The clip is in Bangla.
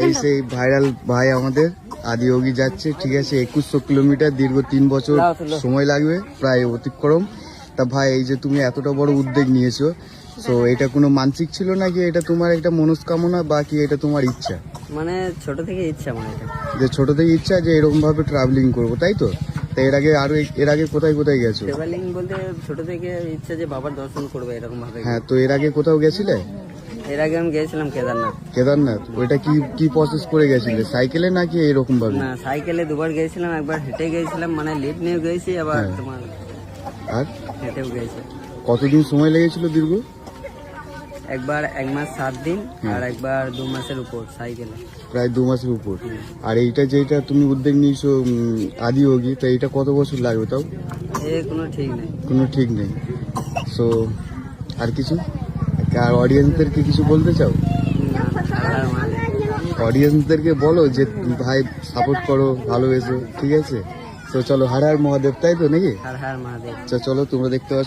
এই সেই ভাইরাল ভাই আমাদের আদিযোগী যাচ্ছে, ঠিক আছে, 2100 কিলোমিটার, দীর্ঘ 3 বছর সময় লাগবে প্রায় অতিক্রম। তা ভাই, এই যে তুমি এতটা বড় উদ্যোগ নিয়েছো, তো এটা কোনো মানসিক ছিল নাকি এটা তোমার একটা মনস্কামনা, বা কি এটা তোমার ইচ্ছা? মানে ছোট থেকে ইচ্ছা, মানে এটা যে ছোট থেকে ইচ্ছা যে এরকম ভাবে ট্রাভেলিং করবো, তাই তো? তা এর আগে কোথায় কোথায় গেছো? ট্রাভেলিং বলতে ছোট থেকে ইচ্ছা যে বাবার দর্শন করবে এরকম ভাবে। হ্যাঁ, তো এর আগে কোথাও গেছিলে? এর আগে আমি গিয়েছিলাম কেদারনাথ। কেদারনাথ, ওইটা কি কি প্রসেস করে গেছিলে, সাইকেলে নাকি এরকম ভাবে? না, সাইকেলে দুবার গিয়েছিলাম, একবার হেঁটে গিয়েছিলাম, মানে লিফট নিয়ে গিয়েছি, আবার হ্যাঁ। তোমার আর হেঁটেও গিয়েছি। কতদিন সময় লেগেছিল দীর্ঘ? একবার 1 মাস 7 দিন, হ্যাঁ। আর একবার 2 মাসের উপর সাইকেলে। প্রায় 2 মাসের উপর। আর এইটা যেটা তুমি উদ্যোগ নিয়েছো আদিযোগী, তা এটা কত বছর লাগবে তাও? কোনো ঠিক নেই। কোনো ঠিক নেই। সো আর কিছু, আর অডিয়েন্সদেরকে কিছু বলতে চাও? না, আর মানে অডিয়েন্সদেরকে বলো যে ভাই সাপোর্ট করো, ভালোবেসো, ঠিক আছে? তো চলো, হর হর মহাদেব, তাই তো নাকি? হর হর মহাদেব। আচ্ছা চলো, তোমরা দেখতে পাচ্ছ